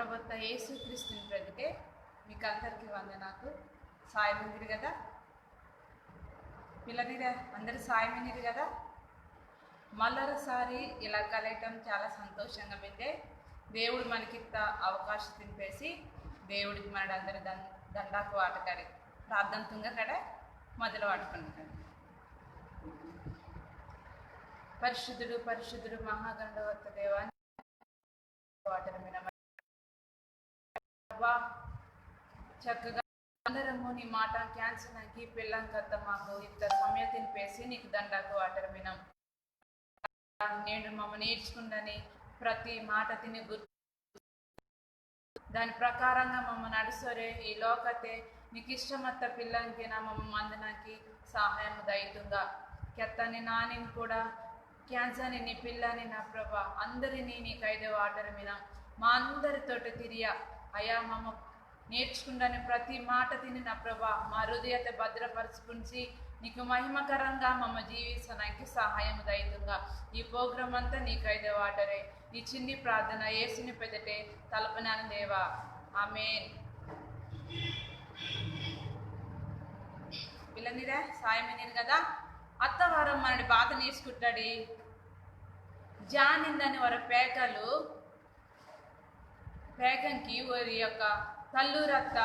ప్రభుత్వ యేసుక్రీస్తుని బ్రతికే మీకు అందరికీ వందనాలు. సాయమిందిరు కదా పిల్లనిరా, అందరూ సాయమిందిరు కదా. మళ్ళొకసారి ఇలా కలయటం చాలా సంతోషంగా ఉంది. దేవుడు మనకింత అవకాశం తినిపేసి దేవుడికి మన అందరి దండాకు వాటకాడి ప్రార్థనతుంగా కడ మొదలు వాడుకుంటాడు. పరిశుద్ధుడు పరిశుద్ధుడు మహాగండవర్త దేవాన్ని చక్కగా అందరము నీ మాట క్యాన్సర్కి పిల్లంకత్త మాకు ఇంత సమయం తినిపేసి నీకు దండాకు వాటర్ వినం. నేను మమ్మల్ని నేర్చుకుందని ప్రతి మాట తిని గుర్తు దాని ప్రకారంగా మమ్మల్ని నడుసరే ఈ లోకతే నీకు ఇష్టమత్త పిల్లలకి నా మమ్మ అందనానికి సహాయం దయతుంగా కెత్తని నానిని కూడా క్యాన్సర్ని నీ పిల్లని నా ప్రభా అందరినీ నీకు 5 వాటర్ వినం. మా అందరితోటి తిరిగా అయా మమ్మ నేర్చుకుంటాను ప్రతి మాట తిని నా ప్రభా మా హృదయత భద్రపరుచుకుంచి నీకు మహిమకరంగా మమ్మ జీవించడానికి సహాయం దయతుంగా ఈ ప్రోగ్రాం అంతా నీకు 5 వాటరే. ఈ చిన్ని ప్రార్థన యేసుని పెదటే తలపనాను దేవా, ఆమేన్. పిల్లనిరా సాయమేనేరు కదా. అత్తవారం మనని బాధ నేర్చుకుంటాడు. జానిందని వారి పేకంకి వారి యొక్క తల్లూరత్త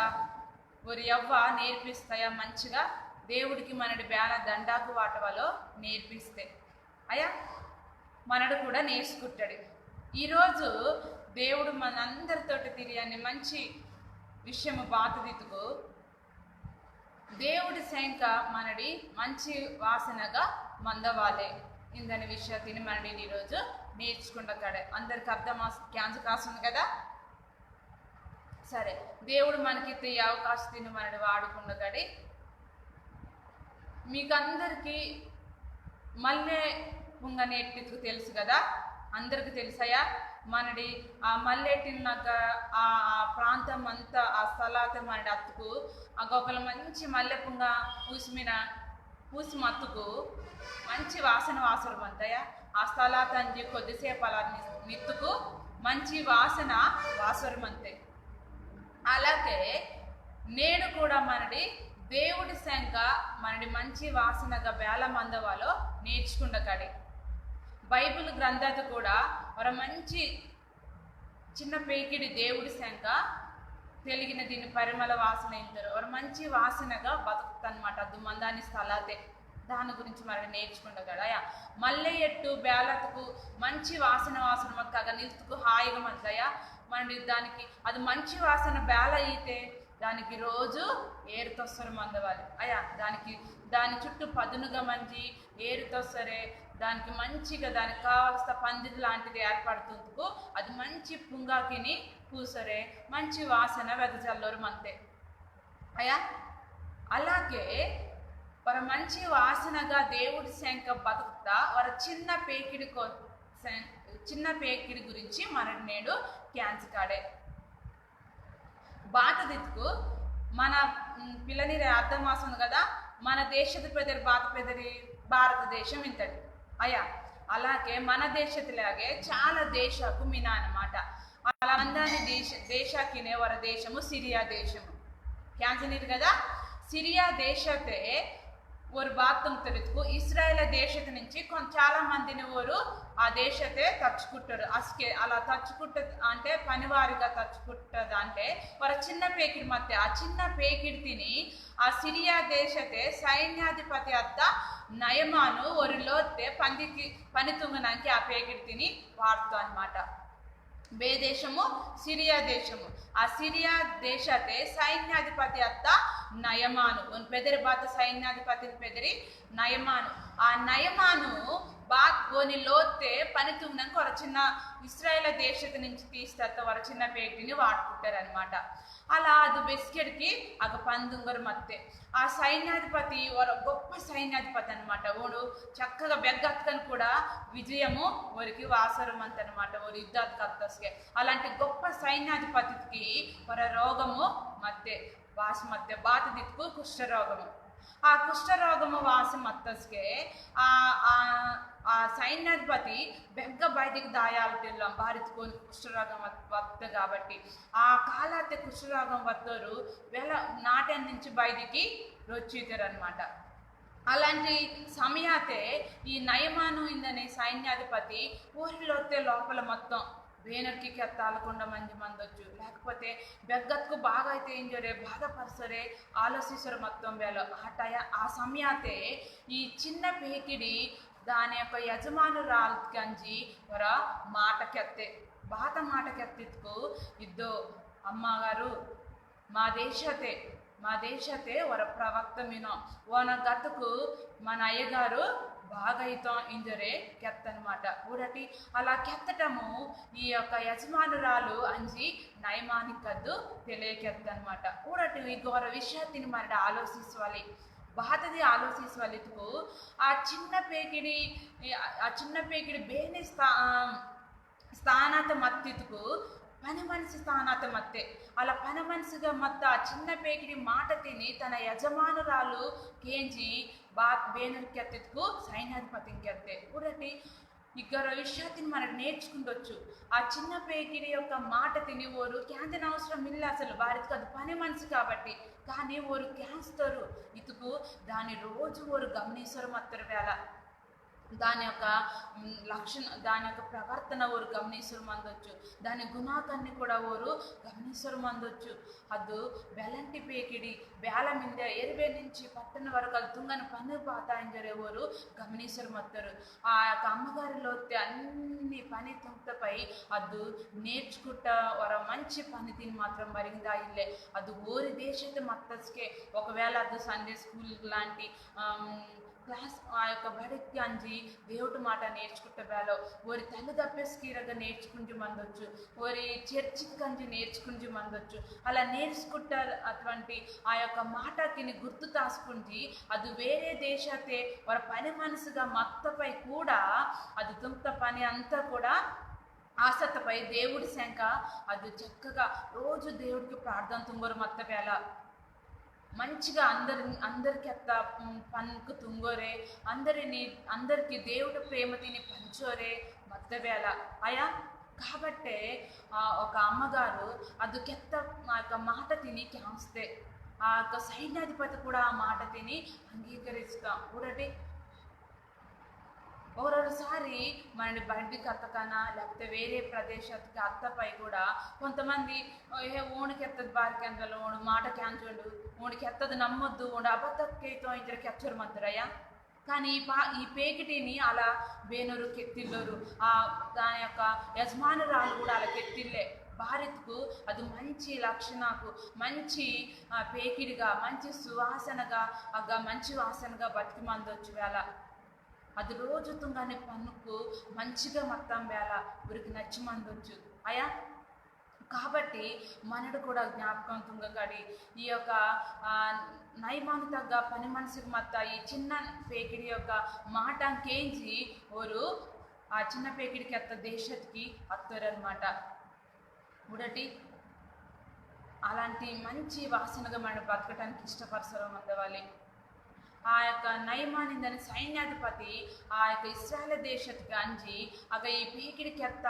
వారి యవ్వ నేర్పిస్తాయా మంచిగా దేవుడికి మనడి బేల దండాకు వాటవలో నేర్పిస్తే అయ్యా మనడు కూడా నేర్చుకుంటాడు. ఈరోజు దేవుడు మనందరితోటి తిరిగి మంచి విషయము బాధదితుకు దేవుడి శంక మనడి మంచి వాసనగా మందవాలే ఇందని విషయాన్ని మనడి ఈరోజు నేర్చుకుంటా కడే. అందరికి అర్థం క్యాన్సర్ కాస్తుంది కదా. సరే, దేవుడు మనకి ఈ అవకాశాన్ని మనని వాడుకున్న కడి. మీకు అందరికీ మల్లె పుంగ నేర్పితుకు తెలుసు కదా, అందరికి తెలుసయా. మనడి ఆ మల్లెటిన్నాక ఆ ప్రాంతం అంతా ఆ స్థలాత మనడి అత్తుకు ఆ గొప్పల మంచి మల్లె పుంగ పూసి మత్తుకు మంచి వాసన అంతయా ఆ స్థలాత అంది కొద్దిసేపు అలా నిత్తుకు మంచి వాసరం అంతే. అలాగే నేను కూడా మనడి దేవుడి శంక మనడి మంచి వాసనగా బేలమందవాలో నేర్చుకుండకడి. బైబిల్ గ్రంథాలు కూడా ఒక మంచి చిన్న పేకిడి దేవుడి శంక తెలిగిన దీన్ని పరిమళ వాసన ఇంటారు. ఒక మంచి వాసనగా బతుకుతనమాట అది మందాని స్థలాతే. దాని గురించి మనం నేర్చుకుండగలయా. మల్లె ఎట్టు బేలతుకు మంచి వాసన కగ నిలుతుకు హాయిగా మందయా మన దానికి అది మంచి వాసన బేల అయితే దానికి రోజు ఏరుతొస్తారు మందవాలి అయ్యా. దాని చుట్టూ పదునుగా మంచి ఏరుతొస్తరే దానికి మంచిగా దానికి కావాల్సిన పందిరి లాంటిది ఏర్పడుతుందుకు అది మంచి పుంగాకిని పూసరే మంచి వాసన వెదజల్లరు మంతే అయ్యా. అలాగే వారు మంచి వాసనగా దేవుడి శంక బతుకుతా వారు చిన్న పేకిడి గురించి మన నేడు క్యాన్సర్ కాడే బాధదిత్తుకు మన పిల్లని అర్థం వాసన కదా. మన దేశದ పెదరి పెదరి భారతదేశం ఇంతటి అయ్యా. అలాగే మన దేశలాగే చాలా దేశకు మినా అనమాట. అలా అందాని దేశకినే వర దేశము సిరియా దేశము క్యాన్సర్ నీరు కదా. సిరియా దేశతే ஒரு బాత్తం తెలుతుకు ఇస్రాయేల్ దేశత నుంచి చాలా మందిని ఓరు ఆ దేశతే తచ్చుకుంటారు. అసకే అలా తచ్చుకుంట అంటే పనివారిగా తచ్చుకుంటుంది. అంటే వారు చిన్న పేకిడి మధ్య ఆ చిన్న పేకిడి తిని ఆ సిరియా దేశతే సైన్యాధిపతి అత్త నయమాను ఒరిలోతే పని తుంగనానికి ఆ పేకిడి తిని వాడుతూ అనమాట. దేశము సిరియా దేశము. ఆ సిరియా దేశతే సైన్యాధిపతి అత్త నయమాను పెదరి బాత సైన్యాధిపతిని పెదరి నయమాను. ఆ నయమాను ఓని లోతే పని తుంగనానికి ఒక చిన్న ఇస్రాయేల్ దేశత నుంచి తీస్తే వారు చిన్న పేకిడిని వాడుకుంటారు అనమాట. అలా అది బెస్కెడికి అగ పందుంగరు మత్తే. ఆ సైన్యాధిపతి వారు గొప్ప సైన్యాధిపతి అనమాట. ఓడు చక్కగా బెగ్గత్కని కూడా విజయము వారికి వాసరం అంత అనమాట. వారు యుద్ధానికి అత్తస్కే అలాంటి గొప్ప సైన్యాధిపతికి వారి రోగము మధ్య బాత దిక్కు కుష్ఠరోగము. ఆ కుష్ఠరోగము వాసి మత్తస్కే ఆ సైన్యాధిపతి బెగ్గ బయటికి దాయాలటిల్లం భారత్కొని కుష్ఠరోగం వద్ద కాబట్టి ఆ కాలాతే కుష్ఠరోగం వద్దరు వేళ నాటి నుంచి బయటికి రొచ్చితారనమాట. అలాంటి సమయాతే ఈ నయమాను ఇందని సైన్యాధిపతి ఊరిలోతే లోపల మొత్తం వేనర్కి కెత్తాలకుండా మంది వచ్చు, లేకపోతే బెగ్గత్కు బాగా అయితే ఏం జరే బాధపరసరే ఆలోచిసరు మొత్తం వేళ ఆ సమయాతే ఈ చిన్న పేకిడి దాని యొక్క యజమానురాల్కంజి ಹೊರ మాటకెత్తే బాత మాటకెత్తికు ఇద్దో అమ్మగారు మా దేశతే ಹೊರ ప్రవక్త మీనో ఓన గతకు మన అయ్యగారు బాగైతం ఇంజరే కెత్తనమాట. ఊడటి అలా కెత్తటము ఈ యొక్క యజమానురాలు అంజి నయమానికద్దు తెలియకెత్తనమాట. ఊడటి ఈ ఘోర విషయాన్ని మన ఆలోచించాలి, బాధది ఆలోచించవలితుకు ఆ చిన్న పేకిడి ಬೇನೆ ಸ್ಥಾನತ ಮತ್ತಿతుకు పని మనిషి స్థానాత మత్తే అలా పని మనిషిగా మత్త ఆ చిన్న పేకిడి మాట తిని తన యజమానురాలు కేంజి ಬೇನರ್కి అత్తెత్తుకు సైన్యాధిపతికి అత్తే. ఊడటి ఇక్కడ విషయాన్ని మనం నేర్చుకుంటొచ్చు. ఆ చిన్న పేకిడి యొక్క మాట తిని ఓరు క్యాందిన అవసరం ఇల్ల, అసలు వారికి అది పని మనిషి కాబట్టి, కానీ ఓరు క్యాన్స్తారు ఇతుకు దాని రోజు ఓరు గమనిస్తారు మత్తరు వేళ దాని యొక్క దాని యొక్క ప్రవర్తన ఓరు గమనిసరు మందొచ్చు, దాని గుణాకాన్ని కూడా ఓరు గమనిసరు మందొచ్చు. ಅದು ಬೆಲಂಟಿ ಪೇಕಿಡಿ ಬೇಲ ಮಿಂದೆ ಎರುವೆ నుంచి పట్టణ వరకు అది తుంగని పన్ను పాతాయింజరే ఓరు గమనిసరు మత్తరు. ఆ యొక్క అమ్మగారిలో అన్ని పని తుంగపై ಅದು నేర్చుకుంట వర మంచి పని తిని మాత్రం మరిందా ఇల్లే అది ఓరి దేశത്തെ మత్తస్కే ఒకవేళ అది సండే స్కూల్ లాంటి క్లాస్ ఆ యొక్క బడికి అంజి దేవుడి మాట నేర్చుకుంటే వేళ ఓరి తల్లి తప్పేసిరగా నేర్చుకుంటూ మందొచ్చు, ఓరి చర్చికి కంచి నేర్చుకుంటూ మందొచ్చు. అలా నేర్చుకుంటా అటువంటి ఆ యొక్క మాటకి గుర్తు తాసుకుంటే అది వేరే దేశతే వారి పని మనసుగా మత్తపై కూడా అది తుంత పని అంతా కూడా ఆసక్తిపై దేవుడి శంక అది చక్కగా రోజు దేవుడికి ప్రార్థన తుంగరు మత్త వేళ మంచిగా అందరికి అత్త పన్కు తుంగోరే అందరికి దేవుడి ప్రేమ తిని పంచోరే మత్తవేళ అయా. కాబట్టే ఒక అమ్మగారు అదుకెత్త ఆ యొక్క మాట తిని క్యాన్స్తే ఆ యొక్క సైన్యాధిపతి కూడా ఆ మాట తిని అంగీకరిస్తాం. ఊడటి ఒకసారి మనని బయటికి అత్తకన్నా లేకపోతే వేరే ప్రదేశానికి అత్తపై కూడా కొంతమంది ఓಣಿకి ఎత్తది బారికెందలు ఓణు మాట క్యాన్చండు ఓಣಿకి ఎత్తది నమ్మొద్దు ఓణు అబద్ధకైతో ఇద్దరికి ఎచ్చరు మద్దరయ్యా. కానీ ఈ పేకిటిని అలా బేనరు కెత్తిల్లోరు దాని యొక్క యజమానురాలు కూడా అలా కెత్తిల్లే భారత్కు అది మంచి లక్షణకు మంచి పేకిడిగా మంచి సువాసనగా మంచి వాసనగా బతికి మందొచ్చు వేళ అది రోజు తుంగానే పన్నుకు మంచిగా మొత్తం వేళ ఊరికి నచ్చి మందొచ్చు అయా. కాబట్టి మనడు కూడా జ్ఞాపకం తుంగకడి ఈ యొక్క నయమాను తగ్గ పని మనిషికి మత్త ఈ చిన్న పేకిడి యొక్క మాట కేంచి ఓరు ఆ చిన్న పేకిడికి అత్త దేశత్కి అత్తరనమాట. ఉడటి అలాంటి మంచి వాసనగా మనం బతకటానికి ఇష్టపరచడం అందవాలి. ఆ యొక్క నయమానిందని సైన్యాధిపతి ఆ యొక్క ఇస్రాయేల్ దేశಕ್ಕೆ అంజి ఆగ ఈ పీకిడికి ఎత్త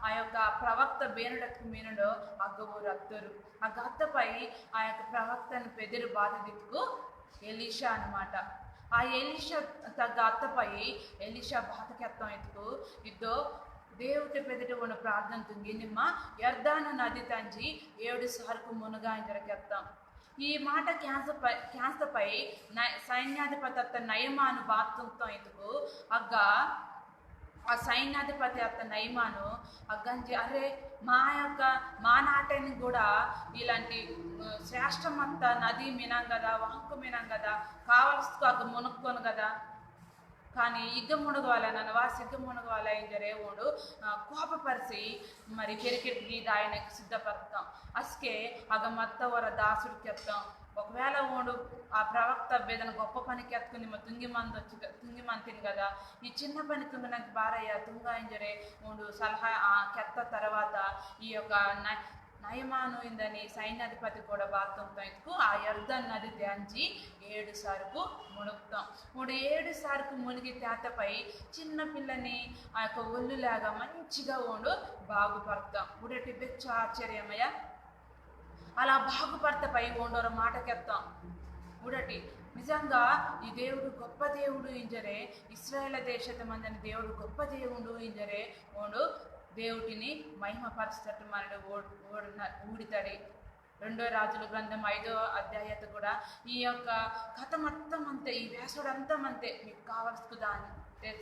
ఆ యొక్క ప్రవక్త బేనుడకు మీనుడు అగ్గబోరు అత్తరు ఆ గత్తపై ఆ యొక్క ప్రవక్తను పెదిరి బాధితుకు ఎలీషా అనమాట. ఆ ఎలీషా తగ్గ అత్తపై ఎలీషా బాధకెత్తం ఎత్తుకు ఇద్దో దేవుడి పెదట ఉన్న ప్రార్థన తుంగి నిమ్మ యర్దాను నది తంజి 7 సార్లు మునగా ఇంజరకెత్తాం. ఈ మాట క్యాన్సపై సైన్యాధిపతి అత్త నయమాను బాత్తుంతో ఇతుకు అగ్గ ఆ సైన్యాధిపతి అత్త నయమాను అగ్గంచి అరే మా నాటని కూడా ఇలాంటి శ్రేష్టమంతా నది మినాం కదా వాంకు మినాం కదా కావలసికు అగ్గ మునుక్కోను కదా కానీ ఇగ్గ మునగవాల నన్ను సిగ్గ మునగవాల ఏం జరేవుడు కోపపరిచి మరి పెరికెట్టి ఆయనకు సిద్ధపడతాం అస్కే అగ మత్త వర దాసుడికి ఎత్తాం. ఒకవేళ ఓడు ఆ ప్రవక్త ఏదైనా గొప్ప పనికి ఎత్తుకుని తుంగి మంతిని కదా ఈ చిన్న పని తుంగ నాకు బారయ్య తుంగ ఏం జరే ఓడు సలహా ఆ కెత్త తర్వాత ఈ యొక్క నయమాను ఇందని సైన్యాధిపతి కూడా బాత్తుంటూ ఆ యర్దన్ నది ధ్యానించి 7 సార్లు మునుగుతాం. 7 సార్లు మునిగి తేతపై చిన్న పిల్లని ఆ యొక్క ఒళ్ళులాగా మంచిగా ఉండు బాగుపడతాం. ఉడటి బెచ్చ ఆశ్చర్యమయ్య అలా బాగుపడతపై ఉండోర మాటకెత్తాం. ఉడటి నిజంగా ఈ దేవుడు గొప్ప దేవుడు ఇంజరే, ఇస్రాయేల్ దేశత మందని దేవుడు గొప్ప దేవుడు ఇంజరే ఓడు దేవుడిని మహిమపరచటట్టు మనడు ఊడితడి. 2 రాజుల గ్రంథం 5వ అధ్యాయత కూడా ఈ యొక్క కథ మొత్తం అంతే, ఈ వ్యాసుడు అంతే మీకు కావలసిన దాన్ని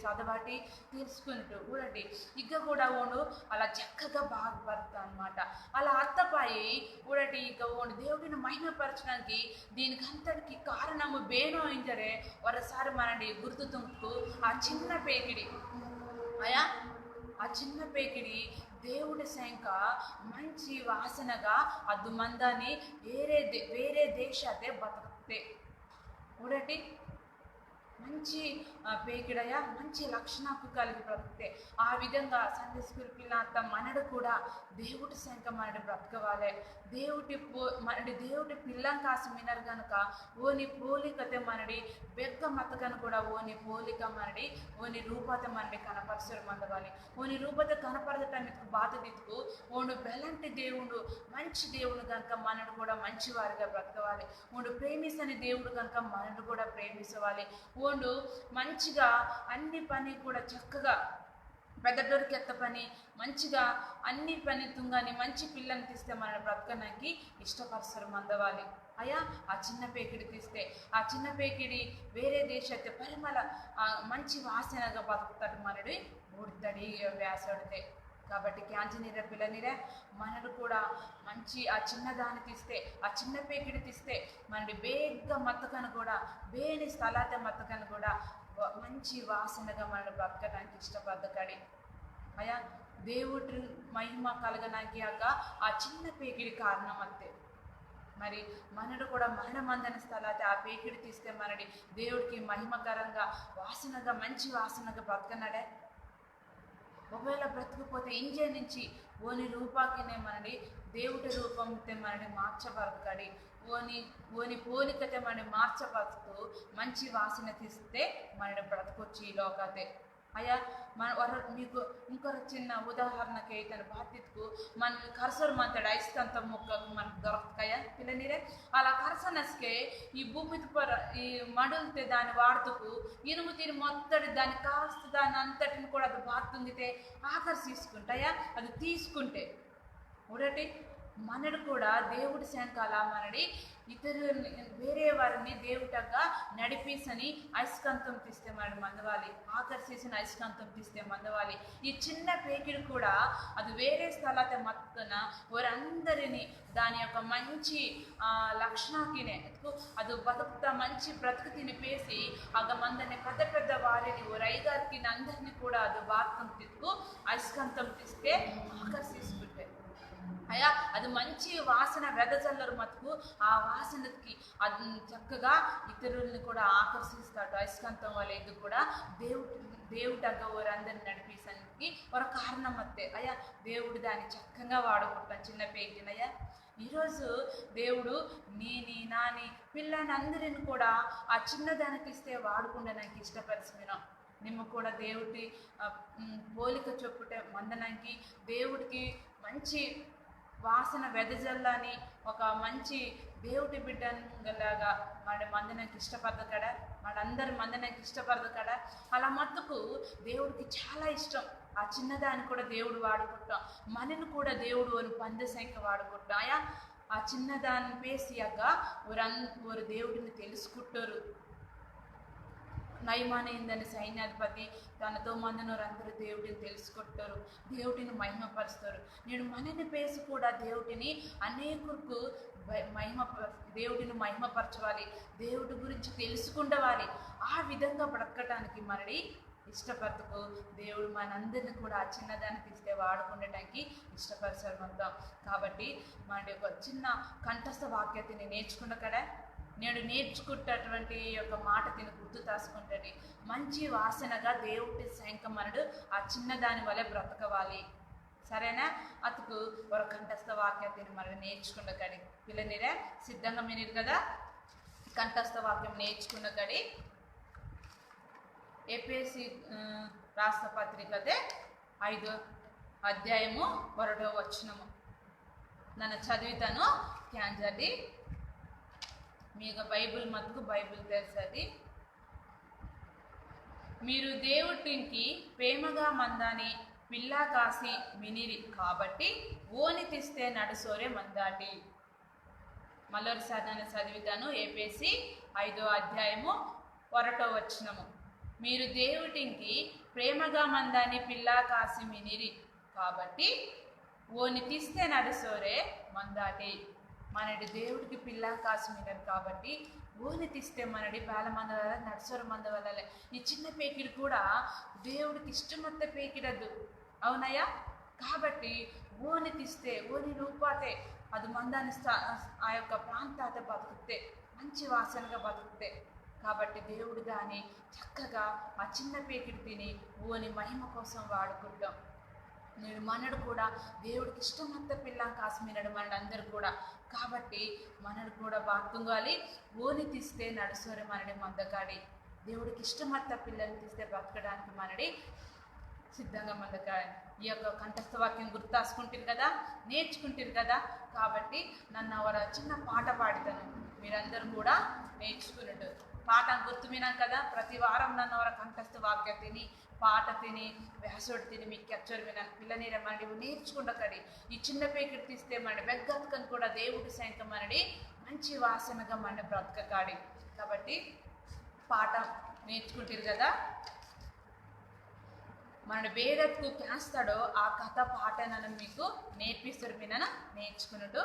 చదవాటి తెలుసుకుంటూ ఊడటి ఇక కూడా ఓడు అలా చక్కగా బాగుపడతా అనమాట. అలా అత్తపాయి ఊడటి ఇక ఓడు దేవుడిని మహిమపరచడానికి దీనికి అంతటికి కారణము బేనో ఇంజరే ఒకసారి మనని గుర్తు తుంకు ఆ చిన్న పేకిడి అయా ఆ చిన్న పేకిడి దేవుడి శంక మంచి వాసనగా అద్దు మందాన్ని వేరే దేశాతే బతకతే ఊడటి మంచి పేకిడయ మంచి లక్షణకు కలిగి బ్రతికితే ఆ విధంగా సండే స్కూల్ పిల్లలంతా మనడు కూడా దేవుడి శంక మనడు బ్రతకవాలి. దేవుడి పిల్లం కాసి వినరు కనుక ఓని పోలికతే మనడి బెక్క మతకను కూడా ఓని పోలిక మనడి ఓని రూపత మనడి కనపరచరు మందవాలి. ఓని రూపత కనపరచటానికి బాధదిద్దుకు ఓడు బెలంటి దేవుడు మంచి దేవుడు కనుక మనడు కూడా మంచివారిగా బ్రతకవాలి. ఓడు ప్రేమిసని దేవుడు కనుక మనడు కూడా ప్రేమించవాలి. ఓడు మంచిగా అన్ని పని కూడా చక్కగా పెద్దడోరికి ఎత్త పని మంచిగా అన్ని పని తుంగాని మంచి పిల్లని తీస్తే మన బ్రతకడానికి ఇష్టపరచరు మందవాలి. అయ్యా ఆ చిన్న పేకిడి తీస్తే ఆ చిన్న పేకిడి వేరే దేశത്തെ పరిమళ మంచి వాసనగా బతుకుతాడు మనడి ఊడతాడు వ్యాసడితే. కాబట్టి క్యాంజనీర పిల్లనిరే మనడు కూడా మంచి ఆ చిన్నదాన్ని తీస్తే ఆ చిన్న పేకిడి తీస్తే మనడి బేగ్గా మత్తకను కూడా బేని స్థలాత మత్తకను కూడా మంచి వాసనగా మనడు బ్రతకడానికి ఇష్టపడకడి. అయ్యా దేవుడి మహిమ కలగడానికి ఆ చిన్న పేకిడి కారణం అంతే. మరి మనడు కూడా మరణమందని స్థలాత ఆ పేకిడి తీస్తే మనడి దేవుడికి మహిమకరంగా వాసనగా మంచి వాసనగా బ్రతకనడే. ఒకవేళ బ్రతుకుపోతే ఇంజే నుంచి ఓని రూపాకినే మనడి దేవుడి రూపంతో మనని మార్చబడతాడు. ఓని పోలికతే మనని మార్చబడుతూ మంచి వాసన తీస్తే మనని బ్రతకొచ్చి ఈ లోకతే. అయ్యా మీకు ఇంకొక చిన్న ఉదాహరణకి తన బాధ్యతకు మన కరసరు మంతడు ఐస్కంత మొక్కకు మనకు దొరకయా పిల్లనిరే అలా కరసనస్కే ఈ భూమి ఈ మడులితే దాన్ని వాడుతూ ఇనుము తీరు మొత్తడి దాన్ని కాస్త దాన్ని అంతటిని కూడా అది బాతుందితే ఆకర్షిస్తుంటాయా అది తీసుకుంటే ఒకటి మనడు కూడా దేవుడి శంకాల మనడి ఇతరులని వేరే వారిని దేవుటగా నడిపేసని ఐస్కంతం తీస్తే మనడు మందవాలి. ఆకర్షించిన ఐస్కంతం తీస్తే మందవాలి. ఈ చిన్న పేకిడు కూడా అది వేరే స్థలాత మత్తున వారందరినీ దాని యొక్క మంచి లక్షణాకినే అది బతుకుతా మంచి బ్రతుకు తినిపేసి ఆగ మందని పెద్ద వారిని ఓ రైగారికి అందరినీ కూడా అది బాత్తం తిట్టుకు ఐస్కంతం తీస్తే ఆకర్షిస్తుంటే అయ్యా అది మంచి వాసన వెదజల్లరు మతుకు ఆ వాసనకి అది చక్కగా ఇతరుల్ని కూడా ఆకర్షిస్తాడు. ఐస్కంతం వల్ల ఇది కూడా దేవుడగా వారందరిని నడిపేసానికి ఒక కారణం అత్తే. అయ్యా దేవుడు దాన్ని చక్కగా వాడుకుంటాను చిన్న పేకినయ్యా. ఈరోజు దేవుడు నాని పిల్లని అందరిని కూడా ఆ చిన్నదానికి ఇస్తే వాడుకుంటే నాకు ఇష్టపరిచినాం. నిమ్మ కూడా దేవుడి పోలిక చొప్పుటే మందనానికి దేవుడికి మంచి వాసన వెదజల్లని ఒక మంచి దేవుడి బిడ్డలాగా మందనానికి ఇష్టపడదు కదా, వాళ్ళందరూ మందనానికి ఇష్టపడదు కదా. అలా మత్తుకు దేవుడికి చాలా ఇష్టం. ఆ చిన్నదాన్ని కూడా దేవుడు వాడుకుంటాం, మనని కూడా దేవుడు అని పందసంఖ్య వాడుకుంటాం. ఆయా ఆ చిన్నదాన్ని పేసియాక ఒక దేవుడిని తెలుసుకుంటారు. నయమానైందని సైన్యాధిపతి తనతో మందినోరందరూ దేవుడిని తెలుసుకుంటారు, దేవుడిని మహిమపరుస్తారు. నేను మనని పేసి కూడా దేవుడిని అనేకులకు దేవుడిని మహిమపరచవాలి, దేవుడి గురించి తెలుసుకుండవాలి. ఆ విధంగా బ్రతకటానికి మనని ఇష్టపడతకు దేవుడు మనందరిని కూడా ఆ చిన్నదాన్ని తీస్తే వాడుకుండటానికి ఇష్టపరచాలి మొత్తం. కాబట్టి మన ఒక చిన్న కంఠస్థ వాక్యతని నేర్చుకున్న కదా నేను నేర్చుకుంటటువంటి యొక్క మాట తిని గుర్తు దాచుకుంటుంది. మంచి వాసనగా దేవుడి శంకమనుడు ఆ చిన్నదాని వల్ల బ్రతకవాలి. సరేనా? అతుకు ఒక కంఠస్థ వాక్యాన్ని మరి నేర్చుకున్న కడి పిల్లనిరే సిద్ధంగా మీరు కదా కంఠస్థ వాక్యం నేర్చుకున్న కడి ఏపీఎస్సి రాష్ట్ర పత్రికదే 5వ అధ్యాయము 1వ వచనము నన్ను చదివితాను క్యాన్జది మీకు బైబిల్ మతుకు బైబిల్ తెలుసది. మీరు దేవుడికి ప్రేమగా మందాని పిల్లా కాసి వినిరి కాబట్టి ఓని తీస్తే నడుసోరే మందాటి. మళ్ళొకసారి నన్ను చదివితాను ఏపీఎస్సి 5వ అధ్యాయము 1వ వచనము. మీరు దేవుడికి ప్రేమగా మందాని పిల్లా కాసి వినిరి కాబట్టి ఓని తీస్తే నడుసోరే మందాటి. మనడి దేవుడికి పిల్ల కాసి వినరు కాబట్టి ఓని తీస్తే మనడి పేల మంద వల్ల నడుసోర మంద వల్ల ఈ చిన్న పేకిడు కూడా దేవుడికి ఇష్టమంత పేకిడద్దు అవునయ్యా. కాబట్టి ఓని తీస్తే ఓని రూపాతే అది మందాన్ని ఆ యొక్క ప్రాంతాత బతుకుతే మంచి వాసనగా బతుకుతే. కాబట్టి దేవుడు దాన్ని చక్కగా ఆ చిన్న పేకిడి తిని ఓని మహిమ కోసం వాడుకుంటాం. నేను మనడు కూడా దేవుడికి ఇష్టమంత పిల్లం కాసిమినడు మనడు అందరు కూడా. కాబట్టి మనడు కూడా బాతుంగాలి ఓని తీస్తే నడుసోరే మనడి మందకాడి. దేవుడికి ఇష్టమంత పిల్లల్ని తీస్తే బతకడానికి మనడి సిద్ధంగా మందకాడి. ఈ యొక్క కంఠస్థ వాక్యం గుర్తాసుకుంటారు కదా, నేర్చుకుంటారు కదా. కాబట్టి నన్ను అవర చిన్న పాట పాడుతాను, మీరందరూ కూడా నేర్చుకున్నట్టు. పాట గుర్తు వినాం కదా, ప్రతి వారం నన్ను అవర కంఠస్థ వాక్యం తిని పాట తిని వ్యాసోడు తిని మీకు కెప్చర్ వినాను. పిల్లనీర మనడి నేర్చుకుంటకడి ఈ చిన్న పేకిడి తీస్తే మనడి బెగ్గతకని కూడా దేవుడి సైతం మనడి మంచి వాసనగా మన బ్రతకకాడి. కాబట్టి పాట నేర్చుకుంటారు కదా. మన బేదకు చేస్తాడో ఆ కథ పాట నన్ను మీకు నేర్పిస్తారు. మీ నన్ను నేర్చుకున్నట్టు.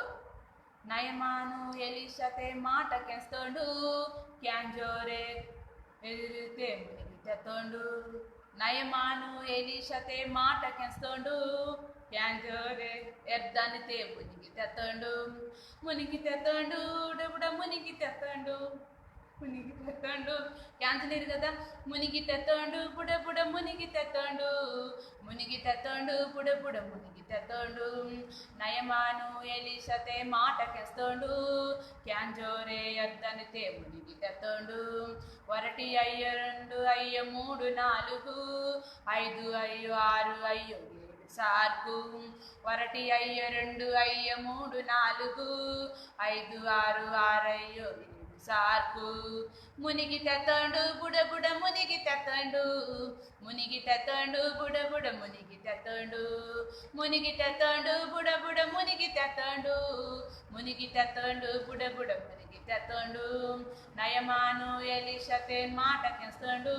నయమాను ఎలిషతే మాట కేస్తాడు క్యాంజోరే ఎదిరితే తెత్తండు. నయమాను ఎలిషతే మాట కేస్తాడు క్యాంజోరే ఎర్దానితే మునిగి తెత్తండు. మునిగి తెత్తండు డెబుడ మునిగి తెత్తండు మునిగి తెత్తండు. క్యాన్సలేరు కదా. మునిగి తెత్తండు బుడ బుడ మునిగి తెత్తండు మునిగి తెత్తండు బుడ బుడ మునిగి తెత్తండు. నయమాను ఎలిషతే మాట కేస్తాడు క్యాంజోరే ఎర్దనితే మునిగి తెత్తండు. 1 అయ్య 2 అయ్య 3 4 5 అయ్యో 6 అయ్యో 7 సార్కు. 1 అయ్య 2 అయ్య 3 4 5 6 6 అయ్యో సార్కు. మునిగి తెత్తండు బుడ బుడ మునిగి తెత్తండు మునిగి తెత్తండు బుడ బుడ మునిగి తెత్తండు మునిగి తెత్తండు బుడ బుడ మునిగి తెత్తండు మునిగి తెత్తండు బుడ బుడ మునిగి తెత్తండు. నయమాను ఎలిషతే మాట కేస్తాడు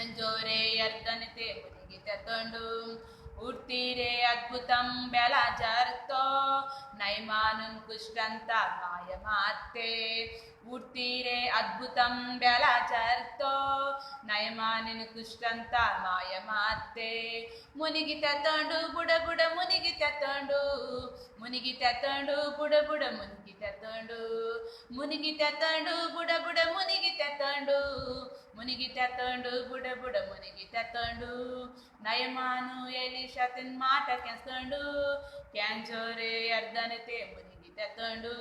ఎంజోరే ఎర్దనితే మునిగి తెత్తండు. ఉర్తిరే అద్భుతం బెలాజార్తో నయమానున్ కుష్టంత మాయమాతే. ఉర్తిరే అద్భుతం బెలాజార్తో నయమానున్ కుష్టంత మాయమాతే. మునిగి తెత్తండు బుడ బుడ మునిగి తెత్తండు మునిగి తెత్తండు బుడ బుడ మునిగి తెత్తండు మునిగి తెత్తండు బుడ బుడ మునిగి తెత్తండు మునిగి తెత్తండు బుడ బుడ మునిగి తెత్తండు. నయమాను ఎలిషతిన్ మాట కేస్తాడు క్యాంజోరే ఎర్దనితే మునిగి తెత్తండు.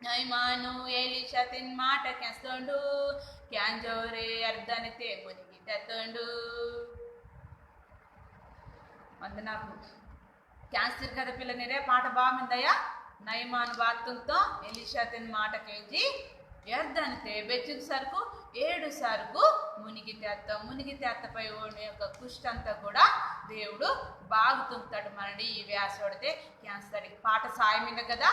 నయమాను ఎలిషతిన్ మాట కేస్తాడు క్యాంజోరే ఎర్దనితే మునిగి తెత్తండు. అందు నాకు క్యాన్సర్ కదా పిల్లనిరే పాట బాగుందయ్యా. నయమాను బాత్తులతో ఎలిషతిన్ మాట కేజీ ఎర్దనితే బెచ్చుకు సరుకు 7 సార్కు మునిగి తెత్త. మునిగి తెత్తపై ఓడి యొక్క కుష్టంతా కూడా దేవుడు బాగుతుంటాడు మనడి. ఈ వ్యాసోడితే క్యాన్సర్ పాట సాయమైంది కదా.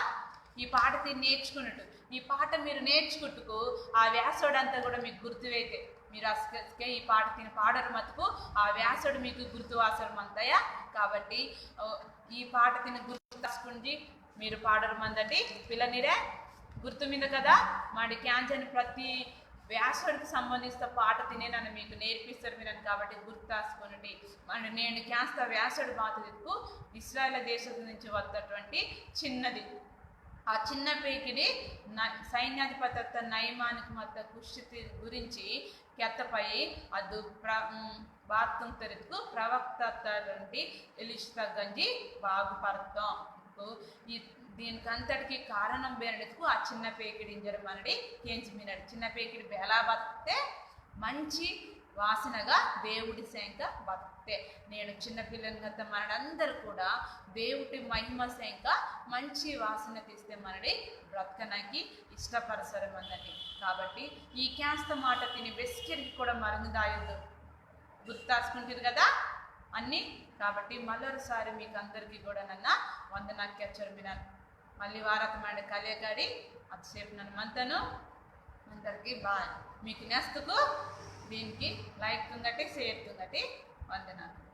ఈ పాట తిని నేర్చుకున్నట్టు ఈ పాట మీరు నేర్చుకుంటుకు ఆ వ్యాసోడంతా కూడా మీకు గుర్తువైతే మీరు అసలుకే ఈ పాట తిని పాడరు మతుకు ఆ వ్యాసుడు మీకు గుర్తు వాసరం అంతయా. కాబట్టి ఈ పాట తిని గుర్తు రాసుకుంది మీరు పాడరు మందండి పిల్లనిరే గుర్తు మీద కదా. మాడి క్యాన్సర్ ప్రతి వ్యాసుడికి సంబంధించిన పాట తినే నన్ను మీకు నేర్పిస్తారు మీరు. కాబట్టి గుర్తు రాసుకోనండి. నేను క్యాన్సర్ వ్యాసుడు మాతకు ఇస్రాయేల్ దేశం నుంచి వద్దటువంటి చిన్నది ఆ చిన్న పేకిడి సైన్యాధిపతి నయమానికి మత కుష్టి గురించి కెత్తపై అది ಬಾತ್ ತುಂಬ್ತರಿದ್ಕು ಪ್ರವಕ್ತ ತರಂಟಿ ಎಲಿಷ್ಟ ಗಂಜಿ బాగుపడతాం ఈ దీనికి అంతటికి కారణం బేరడకు ఆ చిన్న పేకిడి ఇంజరు మనడి కేంచి మినడి చిన్న పేకిడి బేలా బతితే మంచి వాసనగా దేవుడి శంక బతితే నేను చిన్నపిల్లలంతా మనడందరూ కూడా దేవుడి మహిమ శంక మంచి వాసన తీస్తే మనడి బ్రతకనాకి ఇష్టపరసరం అందండి కాబట్టి ఈ క్యాస్త మాట తిని వెస్కిరికి కూడా మరుగుదాయొద్దు గుర్తాసుకుంటుంది కదా అన్నీ కాబట్టి మళ్ళొకసారి మీకు అందరికీ కూడా నన్న వందనాకి అచ్చరిపినాను మళ్ళీ వారకమైన కలియగాడి అతసేపు నన్ను మంతను అందరికీ బాయ్ మీకు నెక్స్ట్కు దీనికి లైక్ తుంగటి షేర్ తుంగటి వందనాలు